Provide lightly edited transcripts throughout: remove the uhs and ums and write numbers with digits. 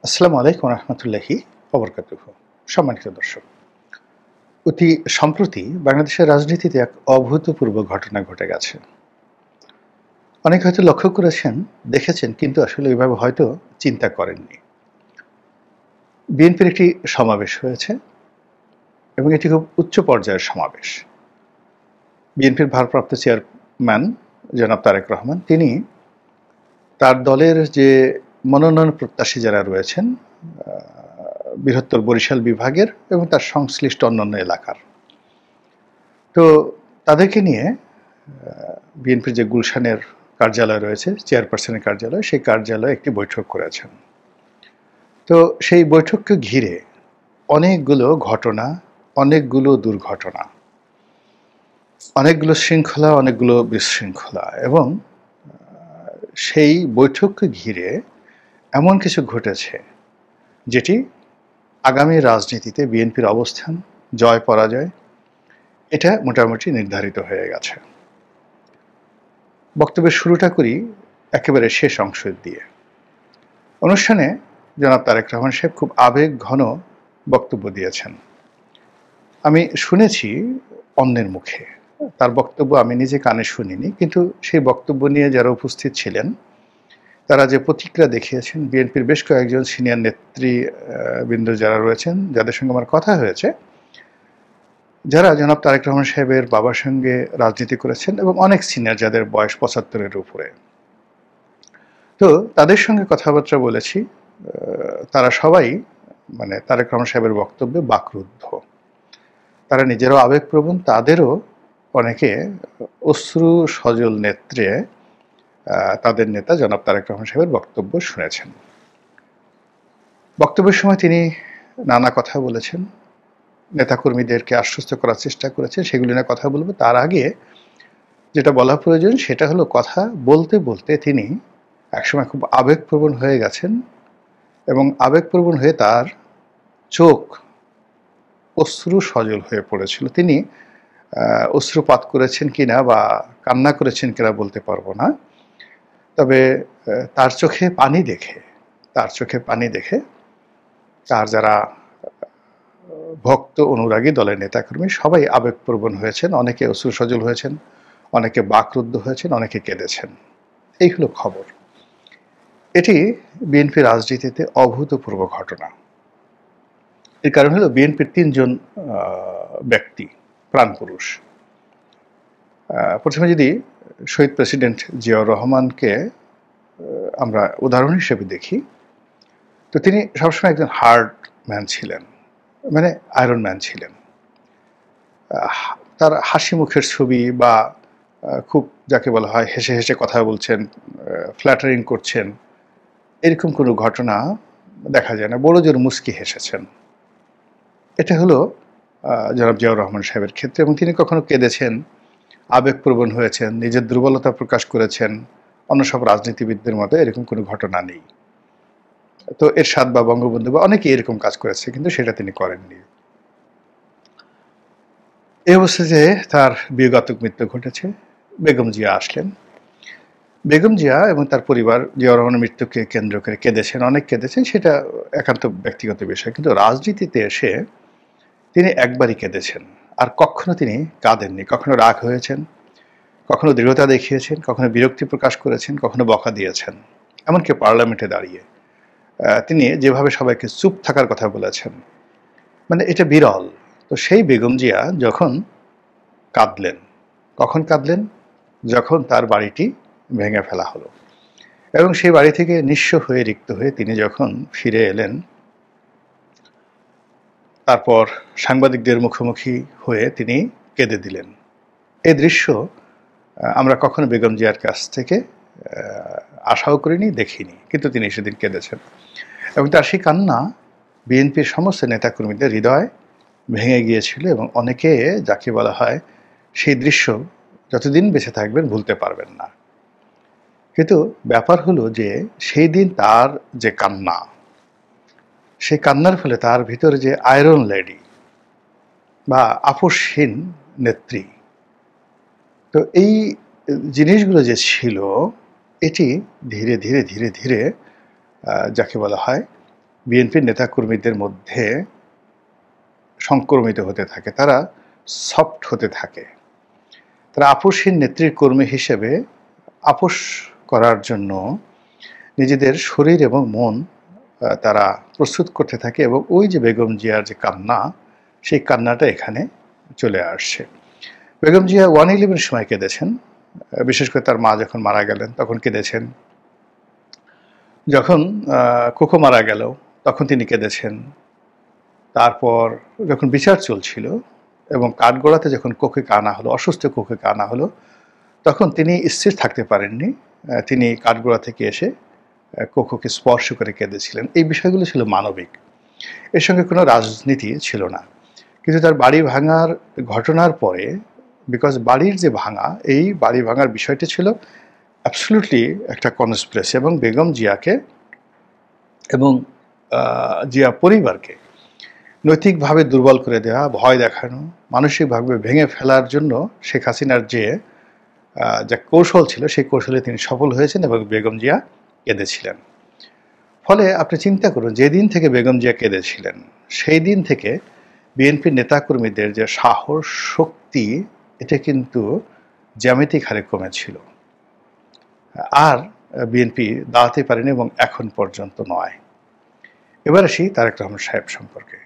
আসসালামু আলাইকুম রহমতুল্লাহি ওবরকাতুহু। সম্মানিত দর্শক, অতি সম্প্রতি বাংলাদেশের রাজনীতিতে এক অভূতপূর্ব ঘটনা ঘটে গেছে। অনেকে হয়তো লক্ষ্য করেছেন, দেখেছেন, কিন্তু আসলে ওইভাবে হয়তো চিন্তা করেননি। বিএনপির একটি সমাবেশ হয়েছে এবং এটি খুব উচ্চ পর্যায়ের সমাবেশ। বিএনপির ভারপ্রাপ্ত চেয়ারম্যান জনাব তারেক রহমান তিনি তার দলের যে মনোনয়ন প্রত্যাশী যারা রয়েছেন বৃহত্তর বরিশাল বিভাগের এবং তার সংশ্লিষ্ট অন্যান্য এলাকার, তো তাদেরকে নিয়ে বিএনপির যে গুলশানের কার্যালয় রয়েছে, চেয়ারপারসনের কার্যালয়, সেই কার্যালয়ে একটি বৈঠক করেছেন। তো সেই বৈঠককে ঘিরে অনেকগুলো ঘটনা, অনেকগুলো দুর্ঘটনা, অনেকগুলো শৃঙ্খলা, অনেকগুলো বিশৃঙ্খলা, এবং সেই বৈঠককে ঘিরে এমন কিছু ঘটেছে যেটি আগামী রাজনীতিতে বিএনপির অবস্থান, জয় পরাজয়, এটা মোটামুটি নির্ধারিত হয়ে গেছে। বক্তব্যের শুরুটা করি একেবারে শেষ অংশ দিয়ে। অনুষ্ঠানে জনাব তারেক রহমান সাহেব খুব আবেগ ঘন বক্তব্য দিয়েছেন। আমি শুনেছি অন্যের মুখে, তার বক্তব্য আমি নিজে কানে শুনিনি, কিন্তু সেই বক্তব্য নিয়ে যারা উপস্থিত ছিলেন তারা যে প্রতিক্রিয়া দেখিয়েছেন, বিএনপির বেশ কয়েকজন সিনিয়র নেতৃবৃন্দ যারা রয়েছেন, যাদের সঙ্গে আমার কথা হয়েছে, যারা জনাব তারেক রহমান সাহেবের বাবার সঙ্গে রাজনীতি করেছেন এবং অনেক সিনিয়র, যাদের বয়স ৭৫-এর উপরে, তো তাদের সঙ্গে কথাবার্তা বলেছি। তারা সবাই মানে তারেক রহমান সাহেবের বক্তব্যে বাকরুদ্ধ। তারা নিজেরাও আবেগপ্রবণ, তাদেরও অনেকে অশ্রু সজল নেত্রে তাদের নেতা জনাব তারেক রহমান সাহেবের বক্তব্য শুনেছেন। বক্তব্যের সময় তিনি নানা কথা বলেছেন, নেতাকর্মীদেরকে আশ্বস্ত করার চেষ্টা করেছেন, সেগুলি নিয়ে কথা বলবো। তার আগে যেটা বলা প্রয়োজন সেটা হলো, কথা বলতে বলতে তিনি একসময় খুব আবেগপ্রবণ হয়ে গেছেন এবং আবেগপ্রবণ হয়ে তার চোখ অশ্রু সজল হয়ে পড়েছিল। তিনি অশ্রুপাত করেছেন কিনা বা কান্না করেছেন কিনা বলতে পারবো না, তবে তার চোখে পানি দেখে তার যারা ভক্ত, অনুরাগী, দলের নেতাকর্মী সবাই আবেগপ্রবণ হয়েছেন। অনেকে অশ্রু সজল হয়েছেন, অনেকে বাকরুদ্ধ হয়েছেন, অনেকে কেঁদেছেন। এই হলো খবর। এটি বিএনপি রাজনীতিতে অভূতপূর্ব ঘটনা। এর কারণ হলো, বিএনপির ৩ জন ব্যক্তি, প্রাণপুরুষ। প্রথমে যদি শহীদ প্রেসিডেন্ট জিয়াউর রহমানকে আমরা উদাহরণ হিসেবে দেখি, তো তিনি সবসময় একজন হার্ড ম্যান ছিলেন, মানে আয়রন ম্যান ছিলেন। তার হাসি মুখের ছবি বা খুব যাকে বলা হয় হেসে হেসে কথা বলছেন, ফ্ল্যাটারিং করছেন, এরকম কোনো ঘটনা দেখা যায় না। বড় জোর মুচকি হেসেছেন। এটা হলো জনাব জিয়াউর রহমান সাহেবের ক্ষেত্রে। এবং তিনি কখনো কেঁদেছেন, আবেগপ্রবণ হয়েছেন, নিজের দুর্বলতা প্রকাশ করেছেন, অন্য সব রাজনীতিবিদদের মতো এরকম কোনো ঘটনা নেই। তো এরশাদ বা বঙ্গবন্ধু বা অনেকেই এরকম কাজ করেছে, কিন্তু সেটা তিনি করেননি। এই অবস্থাতে তার বিয়োগাত্মক মৃত্যু ঘটেছে। বেগম জিয়া আসলেন। বেগম জিয়া এবং তার পরিবার জিয়াউর রহমানের মৃত্যুকে কেন্দ্র করে কেঁদেছেন, অনেক কেঁদেছেন, সেটা একান্ত ব্যক্তিগত বিষয়। কিন্তু রাজনীতিতে এসে তিনি একবারই কেঁদেছেন, আর কখনো তিনি কাঁদেননি। কখনো রাগ হয়েছেন, কখনো দৃঢ়তা দেখিয়েছেন, কখনো বিরক্তি প্রকাশ করেছেন, কখনো বকা দিয়েছেন। এমনকি পার্লামেন্টে দাঁড়িয়ে তিনি যেভাবে সবাইকে চুপ থাকার কথা বলেছেন, মানে এটা বিরল। তো সেই বেগম জিয়া যখন কাঁদলেন, কখন কাঁদলেন? যখন তার বাড়িটি ভেঙে ফেলা হলো এবং সেই বাড়ি থেকে নিঃস্ব হয়ে, রিক্ত হয়ে তিনি যখন ফিরে এলেন, তারপর সাংবাদিকদের মুখোমুখি হয়ে তিনি কেঁদে দিলেন। এই দৃশ্য আমরা কখনো বেগম জিয়ার কাছ থেকে আশাও করিনি, দেখিনি, কিন্তু তিনি সেদিন কেঁদেছেন। এবং তার সেই কান্না বিএনপির সমস্ত নেতাকর্মীদের হৃদয় ভেঙে গিয়েছিল এবং অনেকে, যাকে বলা হয়, সেই দৃশ্য যতদিন বেঁচে থাকবেন ভুলতে পারবেন না। কিন্তু ব্যাপার হলো যে সেই দিন তার যে কান্না, সেই কান্নার ফলে তার ভিতরে যে আয়রন লেডি বা আপোষহীন নেত্রী, তো এই জিনিসগুলো যে ছিল, এটি ধীরে ধীরে ধীরে ধীরে যাকে বলা হয় বিএনপির নেতাকর্মীদের মধ্যে সংক্রমিত হতে থাকে, তারা সফট হতে থাকে। তারা আপোষহীন নেত্রীর কর্মী হিসেবে আপোষ করার জন্য নিজেদের শরীর এবং মন তারা প্রস্তুত করতে থাকে, এবং ওই যে বেগম জিয়ার যে কান্না, সেই কান্নাটা এখানে চলে আসছে। বেগম জিয়া 1/11 সময় কেঁদেছেন, বিশেষ করে তার মা যখন মারা গেলেন তখন কেঁদেছেন। যখন কোকো মারা গেল তখন তিনি কেঁদেছেন। তারপর যখন বিচার চলছিল এবং কাঠগড়াতে যখন কোকেকে আনা হলো, অসুস্থ কোকেকে আনা হলো, তখন তিনি স্থির থাকতে পারেননি। তিনি কাঠগড়া থেকে এসে কোকোকে স্পর্শ করে কেঁদেছিলেন। এই বিষয়গুলো ছিল মানবিক, এর সঙ্গে কোনো রাজনীতি ছিল না। কিন্তু তার বাড়ি ভাঙার ঘটনার পরে, বিকজ বাড়ির যে ভাঙা, এই বাড়ি ভাঙার বিষয়টি ছিল অ্যাবসলিউটলি একটা কনস্পিরেসি, এবং বেগম জিয়াকে এবং জিয়া পরিবারকে নৈতিকভাবে দুর্বল করে দেওয়া, ভয় দেখানো, মানসিকভাবে ভেঙে ফেলার জন্য শেখ হাসিনার যে কৌশল ছিল, সেই কৌশলে তিনি সফল হয়েছেন এবং বেগম জিয়া কেঁদেছিলেন। ফলে আপনি চিন্তা করুন, যেদিন থেকে বেগম জিয়া কেঁদেছিলেন সেই দিন থেকে বিএনপির নেতাকর্মীদের যে সাহস, শক্তি, এটা কিন্তু জ্যামিতিক হারে কমেছিল। আর বিএনপি দাঁড়াতে পারেনি এবং এখন পর্যন্ত নয়। এবার আসি তারেক রহমান সাহেব সম্পর্কে।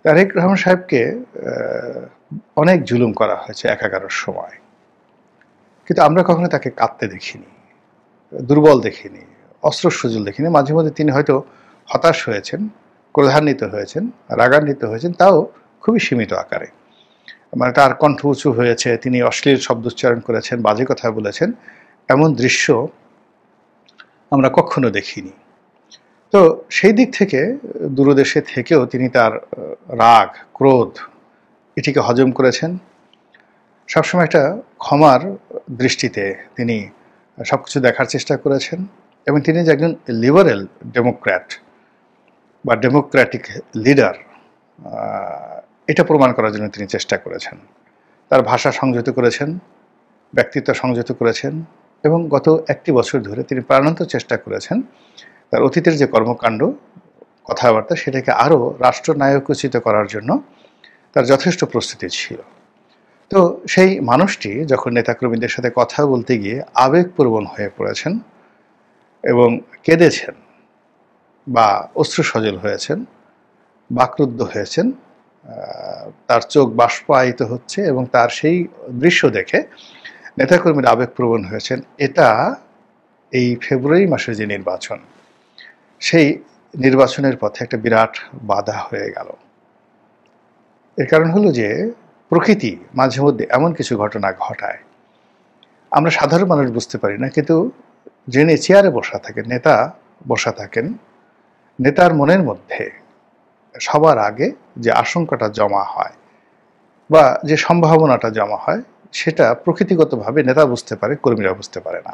তারেক রহমান সাহেবকে অনেক জুলুম করা হয়েছে 11 সময়, কিন্তু আমরা কখনো তাকে কাঁদতে দেখিনি, দুর্বল দেখিনি, অস্ত্র সজল দেখিনি। মাঝে মধ্যে তিনি হয়তো হতাশ হয়েছেন, ক্রোধান্বিত হয়েছেন, রাগান্বিত হয়েছেন, তাও খুবই সীমিত আকারে। মানে তার কণ্ঠ উঁচু হয়েছে, তিনি অশ্লীল শব্দ উচ্চারণ করেছেন, বাজে কথা বলেছেন, এমন দৃশ্য আমরা কখনো দেখিনি। তো সেই দিক থেকে দূরদেশে থেকেও তিনি তার রাগ, ক্রোধ, এটিকে হজম করেছেন। সবসময় একটা ক্ষমার দৃষ্টিতে তিনি সব কিছু দেখার চেষ্টা করেছেন, এবং তিনি যে একজন লিবারেল ডেমোক্র্যাট বা ডেমোক্র্যাটিক লিডার, এটা প্রমাণ করার জন্য তিনি চেষ্টা করেছেন। তার ভাষা সংযত করেছেন, ব্যক্তিত্ব সংযত করেছেন, এবং গত 1 বছর ধরে তিনি প্রাণান্তর চেষ্টা করেছেন তার অতীতের যে কর্মকাণ্ড, কথাবার্তা, সেটাকে আরও রাষ্ট্রনায়কোচিত করার জন্য তার যথেষ্ট প্রস্তুতি ছিল। তো সেই মানুষটি যখন নেতাকর্মীদের সাথে কথা বলতে গিয়ে আবেগপ্রবণ হয়ে পড়েছেন এবং কেঁদেছেন বা অশ্রুসজল হয়েছেন, বাকরুদ্ধ হয়েছেন, তার চোখ বাষ্পায়িত হচ্ছে, এবং তার সেই দৃশ্য দেখে নেতাকর্মীরা আবেগপ্রবণ হয়েছেন, এটা এই ফেব্রুয়ারি মাসের যে নির্বাচন, সেই নির্বাচনের পথে একটা বিরাট বাধা হয়ে গেল। এর কারণ হলো যে প্রকৃতি মাঝে মধ্যে এমন কিছু ঘটনা ঘটায়, আমরা সাধারণ মানুষ বুঝতে পারি না, কিন্তু যিনি চেয়ারে বসা থাকেন, নেতা বসা থাকেন, নেতার মনের মধ্যে সবার আগে যে আশঙ্কাটা জমা হয় বা যে সম্ভাবনাটা জমা হয়, সেটা প্রকৃতিগতভাবে নেতা বুঝতে পারে, কর্মীরা বুঝতে পারে না।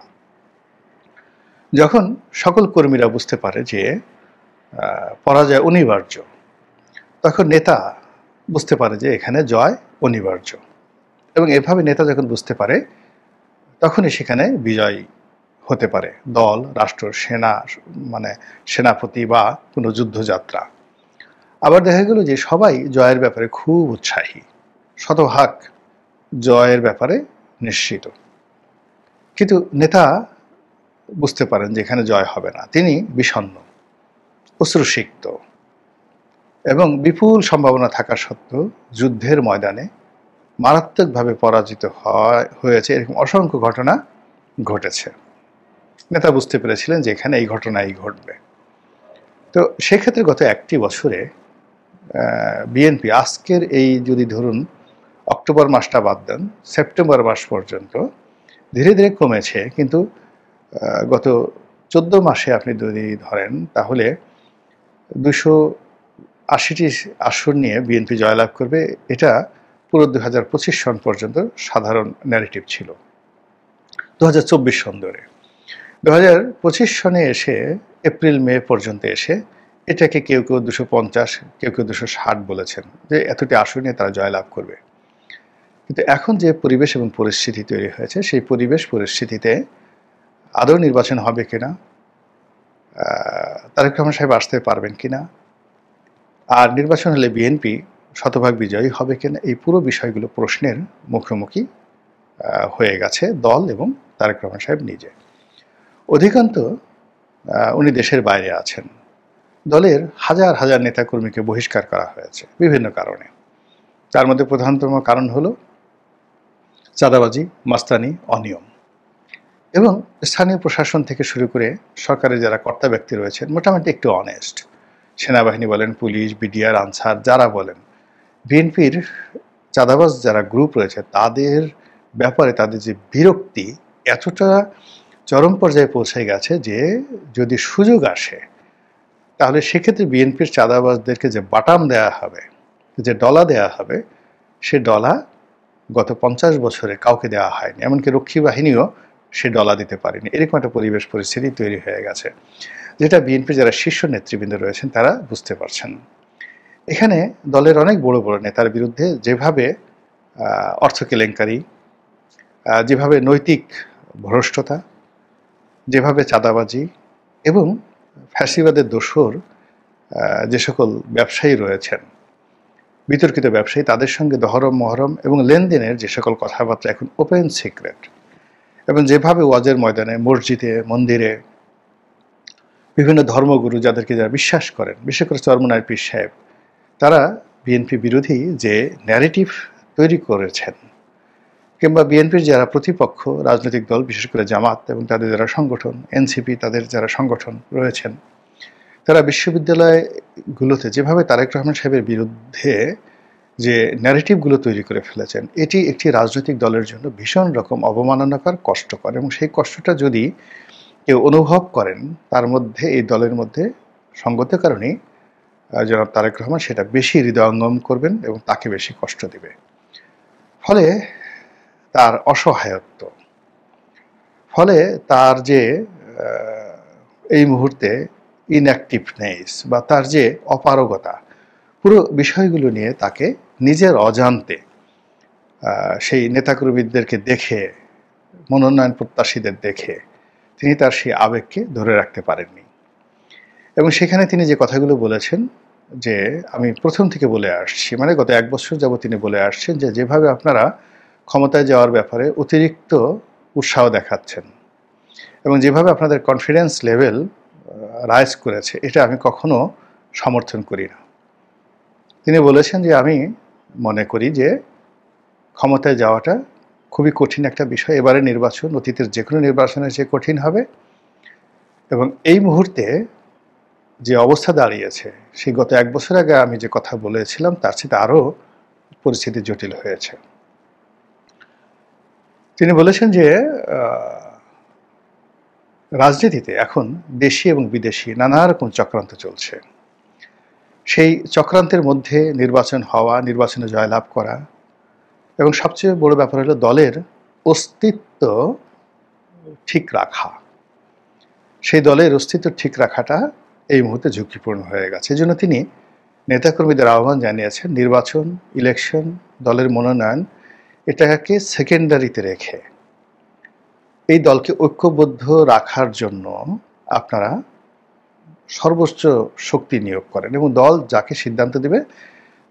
যখন সকল কর্মীরা বুঝতে পারে যে পরাজয় অনিবার্য, তখন নেতা বুঝতে পারে যে এখানে জয় অনিবার্য, এবং এভাবে নেতা যখন বুঝতে পারে তখনই সেখানে বিজয় হতে পারে দল, রাষ্ট্র, সেনা, মানে সেনাপতি বা কোনো যুদ্ধযাত্রা। আবার দেখা গেল যে সবাই জয়ের ব্যাপারে খুব উৎসাহী, শতভাগ জয়ের ব্যাপারে নিশ্চিত, কিন্তু নেতা বুঝতে পারেন যে এখানে জয় হবে না। তিনি বিষণ্ণ, অশ্রুসিক্ত, এবং বিপুল সম্ভাবনা থাকা সত্ত্বেও যুদ্ধের ময়দানে মারাত্মকভাবে পরাজিত হয়েছে, এরকম অসংখ্য ঘটনা ঘটেছে। নেতা বুঝতে পেরেছিলেন যে এখানে এই ঘটনাই ঘটবে। তো সেক্ষেত্রে গত 1 বছরে বিএনপি আজকের এই, যদি ধরুন অক্টোবর মাসটা বাদ দেন, সেপ্টেম্বর মাস পর্যন্ত ধীরে ধীরে কমেছে, কিন্তু গত 14 মাসে আপনি যদি ধরেন তাহলে 280টি আসন নিয়ে বিএনপি জয়লাভ করবে। এটা পুরো 2025 সন পর্যন্ত সাধারণ ন্যারেটিভ ছিল। 2024 সন ধরে 2025 সনে এসে এপ্রিল মে পর্যন্ত এসে এটাকে কেউ কেউ 250, কেউ কেউ 260 বলেছেন যে এতটি আসন নিয়ে তারা জয়লাভ করবে। কিন্তু এখন যে পরিবেশ এবং পরিস্থিতি তৈরি হয়েছে, সেই পরিবেশ পরিস্থিতিতে আদৌ নির্বাচন হবে কিনা, তারেক রহমান সাহেব আসতে পারবেন কিনা, আর নির্বাচন হলে বিএনপি শতভাগ বিজয়ী হবে কিনা, এই পুরো বিষয়গুলো প্রশ্নের মুখোমুখি হয়ে গেছে দল এবং তারেক রহমান সাহেব নিজে। অধিকান্ত উনি দেশের বাইরে আছেন। দলের হাজার হাজার নেতাকর্মীকে বহিষ্কার করা হয়েছে বিভিন্ন কারণে। তার মধ্যে প্রধানতম কারণ হলো চাঁদাবাজি, মাস্তানি, অনিয়ম। এবং স্থানীয় প্রশাসন থেকে শুরু করে সরকারের যারা কর্তা ব্যক্তি রয়েছেন মোটামুটি একটু অনেস্ট, সেনাবাহিনী বলেন, পুলিশ, বিডিআর, আনসার যারা বলেন, বিএনপির চাঁদাবাজ যারা গ্রুপ রয়েছে তাদের ব্যাপারে তাদের যে বিরক্তি এতটা চরম পর্যায়ে পৌঁছে গেছে যে যদি সুযোগ আসে তাহলে সেক্ষেত্রে বিএনপির চাঁদাবাজদেরকে যে বাটাম দেয়া হবে, যে ডলা দেয়া হবে, সে ডলা গত 50 বছরে কাউকে দেওয়া হয়নি, এমনকি রক্ষী বাহিনীও সে ডলা দিতে পারেনি। এরকম একটা পরিবেশ পরিস্থিতি তৈরি হয়ে গেছে, যেটা বিএনপির যারা শীর্ষ নেতৃবৃন্দ রয়েছেন তারা বুঝতে পারছেন। এখানে দলের অনেক বড় বড় নেতার বিরুদ্ধে যেভাবে অর্থ কেলেঙ্কারি, যেভাবে নৈতিক ভ্রষ্টতা, যেভাবে চাঁদাবাজি এবং ফ্যাসিবাদের দোসর যে সকল ব্যবসায়ী রয়েছেন, বিতর্কিত ব্যবসায়ী, তাদের সঙ্গে দহরম মহরম এবং লেনদেনের যে সকল কথাবার্তা এখন ওপেন সিক্রেট, এবং যেভাবে ওয়াজের ময়দানে, মসজিদে, মন্দিরে বিভিন্ন ধর্মগুরু যাদেরকে যারা বিশ্বাস করেন, বিশেষ করে চরমনায়ের পীর সাহেব, তারা বিএনপি বিরোধী যে ন্যারেটিভ তৈরি করেছেন, কিংবা বিএনপির যারা প্রতিপক্ষ রাজনৈতিক দল, বিশেষ করে জামাত এবং তাদের যারা সংগঠন, এনসিপি, তাদের যারা সংগঠন রয়েছেন, তারা বিশ্ববিদ্যালয়গুলোতে যেভাবে তারেক রহমান সাহেবের বিরুদ্ধে যে ন্যারেটিভগুলো তৈরি করে ফেলেছেন, এটি একটি রাজনৈতিক দলের জন্য ভীষণ রকম অবমাননাকর, কষ্টকর। এবং সেই কষ্টটা যদি কেউ অনুভব করেন, তার মধ্যে, এই দলের মধ্যে সঙ্গত কারণেই জনাব তারেক রহমান সেটা বেশি হৃদয়ঙ্গম করবেন এবং তাকে বেশি কষ্ট দেবে। ফলে তার অসহায়ত্ব, ফলে তার যে এই মুহূর্তে ইনঅ্যাক্টিভনেস বা তার যে অপারগতা, পুরো বিষয়গুলো নিয়ে তাকে নিজের অজান্তে সেই নেতাকর্মীদেরকে দেখে, মনোনয়ন প্রত্যাশীদের দেখে তিনি তার সেই আবেগকে ধরে রাখতে পারেননি। এবং সেখানে তিনি যে কথাগুলো বলেছেন, যে আমি প্রথম থেকে বলে আসছি, মানে গত 1 বছর যাবত তিনি বলে আসছেন যে যেভাবে আপনারা ক্ষমতায় যাওয়ার ব্যাপারে অতিরিক্ত উৎসাহ দেখাচ্ছেন এবং যেভাবে আপনাদের কনফিডেন্স লেভেল রাইজ করেছে, এটা আমি কখনো সমর্থন করি না। তিনি বলেছেন যে আমি মনে করি যে ক্ষমতায় যাওয়াটা খুবই কঠিন একটা বিষয়। এবারে নির্বাচন অতীতের যে কোনো নির্বাচনের চেয়ে কঠিন হবে, এবং এই মুহূর্তে যে অবস্থা দাঁড়িয়েছে, সেই গত 1 বছর আগে আমি যে কথা বলেছিলাম তার চেয়ে আরও পরিস্থিতি জটিল হয়েছে। তিনি বলেছেন যে রাজনীতিতে এখন দেশি এবং বিদেশি নানা রকম চক্রান্ত চলছে। সেই চক্রান্তের মধ্যে নির্বাচন হওয়া, নির্বাচনে জয়লাভ করা, এবং সবচেয়ে বড় ব্যাপার হলো দলের অস্তিত্ব ঠিক রাখা। সেই দলের অস্তিত্ব ঠিক রাখাটা এই মুহূর্তে ঝুঁকিপূর্ণ হয়ে গেছে। এজন্য তিনি নেতাকর্মীদের আহ্বান জানিয়েছেন, নির্বাচন, ইলেকশন, দলের মনোনয়ন, এটাকে সেকেন্ডারিতে রেখে এই দলকে ঐক্যবদ্ধ রাখার জন্য আপনারা সর্বোচ্চ শক্তি নিয়োগ করেন, এবং দল যাকে সিদ্ধান্ত দেবে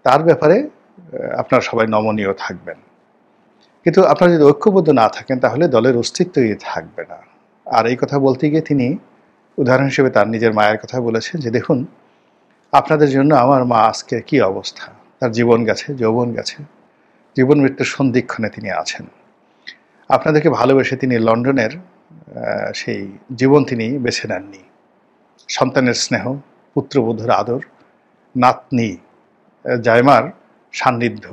তার ব্যাপারে আপনারা সবাই নমনীয় থাকবেন। কিন্তু আপনারা যদি ঐক্যবদ্ধ না থাকেন তাহলে দলের অস্তিত্বই থাকবে না। আর এই কথা বলতে গিয়ে তিনি উদাহরণ হিসেবে তার নিজের মায়ের কথা বলেছেন যে দেখুন, আপনাদের জন্য আমার মা আজকে কি অবস্থা, তার জীবন গেছে, যৌবন গেছে, জীবন মৃত্যুর সন্ধিক্ষণে তিনি আছেন। আপনাদেরকে ভালোবেসে তিনি লন্ডনের সেই জীবন তিনি বেছে নেননি। সন্তানের স্নেহ, পুত্রবধূর আদর, নাতনি জায়মার সান্নিধ্য,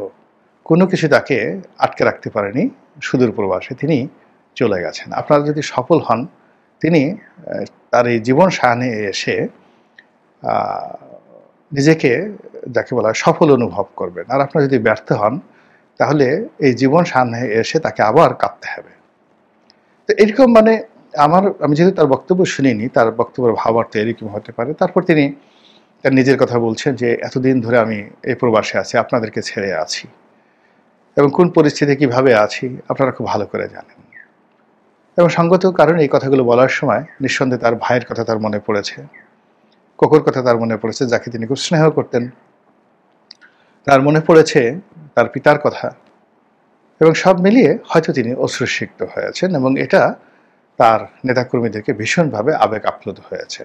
কোনো কিছু তাকে আটকে রাখতে পারেনি। সুদূর প্রবাসে তিনি চলে গেছেন। আপনারা যদি সফল হন, তিনি তার এই জীবন সায়ানে এসে নিজেকে যাকে বলা হয় সফল অনুভব করবেন। আর আপনারা যদি ব্যর্থ হন তাহলে এই জীবন সায়ানে এসে তাকে আবার কাঁদতে হবে। তো এরকম মানে আমি যেহেতু তার বক্তব্য শুনিনি, তার বক্তব্যের ভাবার্থ এরকম হতে পারে। তারপর তিনি তার নিজের কথা বলছেন যে এতদিন ধরে আমি এই প্রবাসে আছি, আপনাদেরকে ছেড়ে আছি, এবং কোন পরিস্থিতি কিভাবে আছি আপনারা খুব ভালো করে জানেন। এবং সঙ্গত কারণে এই কথাগুলো বলার সময় নিঃসন্দেহে তার ভাইয়ের কথা তার মনে পড়েছে, কোকোর কথা তার মনে পড়েছে, যাকে তিনি খুব স্নেহ করতেন। তার মনে পড়েছে তার পিতার কথা, এবং সব মিলিয়ে হয়তো তিনি অশ্রুসিক্ত হয়েছেন, এবং এটা তার নেতাকর্মীদেরকে ভীষণভাবে আবেগ আপ্লুত হয়েছে।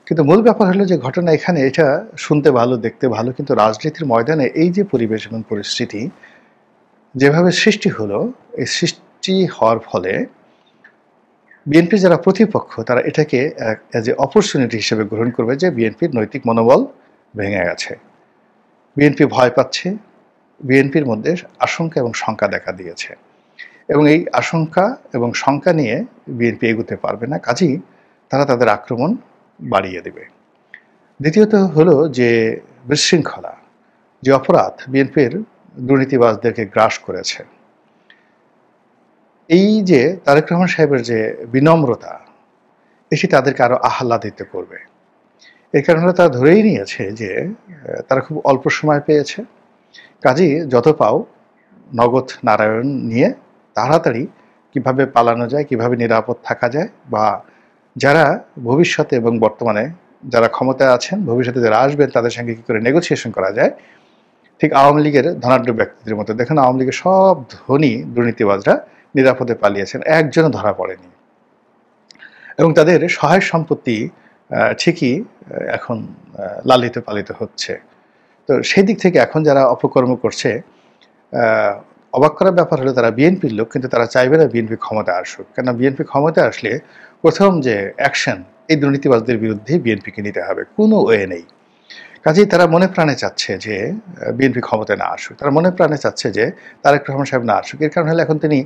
কিন্তু মূল ব্যাপার হলো যে ঘটনা এখানে, এটা শুনতে ভালো, দেখতে ভালো, কিন্তু রাজনীতির ময়দানে এই যে পরিবেশ এবং পরিস্থিতি যেভাবে সৃষ্টি হলো, এই সৃষ্টি হওয়ার ফলে বিএনপি যারা প্রতিপক্ষ তারা এটাকে অ্যাজ এ অপরচুনিটি হিসেবে গ্রহণ করবে যে বিএনপির নৈতিক মনোবল ভেঙে গেছে, বিএনপি ভয় পাচ্ছে, বিএনপির মধ্যে আশঙ্কা এবং শঙ্কা দেখা দিয়েছে, এবং এই আশঙ্কা এবং শঙ্কা নিয়ে বিএনপি এগোতে পারবে না, কাজেই তারা তাদের আক্রমণ বাড়িয়ে দেবে। দ্বিতীয়ত হলো যে বিশৃঙ্খলা, যে অপরাধ বিএনপির দুর্নীতিবাজদেরকে গ্রাস করেছে, এই যে তারেক রহমান সাহেবের যে বিনম্রতা, এটি তাদেরকে আরো আহ্লাদিত করবে। এই কারণে তারা ধরেই নিয়েছে যে তারা খুব অল্প সময় পেয়েছে, কাজেই যত পাও নগদ নারায়ণ নিয়ে তাড়াতাড়ি কিভাবে পালানো যায়, কিভাবে নিরাপদ থাকা যায়, বা যারা ভবিষ্যতে এবং বর্তমানে যারা ক্ষমতায় আছেন, ভবিষ্যতে যারা আসবেন তাদের সঙ্গে কী করে নেগোসিয়েশন করা যায়। ঠিক আওয়ামী লীগের ধনাঢ্য ব্যক্তিদের মতো, দেখেন আওয়ামী লীগের সব ধনী দুর্নীতিবাজরা নিরাপদে পালিয়েছেন, একজনও ধরা পড়েনি, এবং তাদের সহায় সম্পত্তি ঠিকই এখন লালিত পালিত হচ্ছে। তো সেই দিক থেকে এখন যারা অপকর্ম করছে, অবাক করার ব্যাপার হলো তারা বিএনপির লোক, কিন্তু তারা চাইবে না বিএনপি ক্ষমতা আসুক, কেন বিএনপি ক্ষমতা আসলে প্রথম যে অ্যাকশন এই দুর্নীতিবাজদের বিরুদ্ধে বিএনপিকে নিতে হবে, কোনো ওয়ে নেই। কাজেই তারা মনে প্রাণে চাচ্ছে যে বিএনপি ক্ষমতায় না আসুক, তারা মনে প্রাণে চাচ্ছে যে তারেক রহমান সাহেব না আসুক। এর কারণ হলে এখন তিনি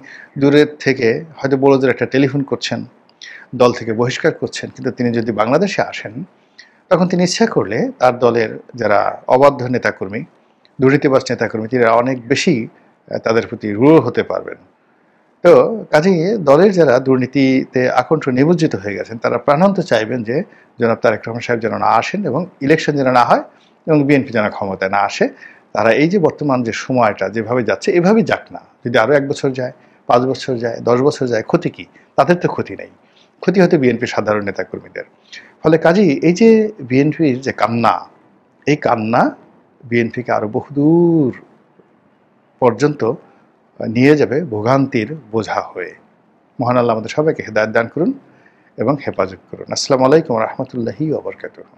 দূরের থেকে হয়তো বড় জোর একটা টেলিফোন করছেন, দল থেকে বহিষ্কার করছেন, কিন্তু তিনি যদি বাংলাদেশে আসেন তখন তিনি ইচ্ছা করলে তার দলের যারা অবাধ্য নেতাকর্মী, দুর্নীতিবাজ নেতাকর্মী, তিনি অনেক বেশি তাদের প্রতি রূঢ় হতে পারবেন। তো কাজেই দলের যারা দুর্নীতিতে আকণ্ঠ নিমজ্জিত হয়ে গেছেন তারা প্রাণান্ত চাইবেন যে জনাব তারেক রহমান সাহেব যেন না আসেন, এবং ইলেকশন যেন না হয়, এবং বিএনপি যেন ক্ষমতায় না আসে। তারা এই যে বর্তমান যে সময়টা যেভাবে যাচ্ছে এভাবেই যাক না, যদি আরও 1 বছর যায়, 5 বছর যায়, 10 বছর যায়, ক্ষতি কি? তাদের তো ক্ষতি নেই, ক্ষতি হতে বিএনপির সাধারণ নেতাকর্মীদের। ফলে কাজেই এই যে বিএনপির যে কান্না, এই কান্না বিএনপিকে আরো বহুদূর পর্যন্ত নিয়ে যাবে ভোগান্তির বোঝা হয়ে। মহান আল্লাহ আমাদের সবাইকে হেদায়েত দান করুন এবং হেফাজত করুন। আসসালামু আলাইকুম ওয়া রাহমাতুল্লাহি ওয়া বারাকাতুহু।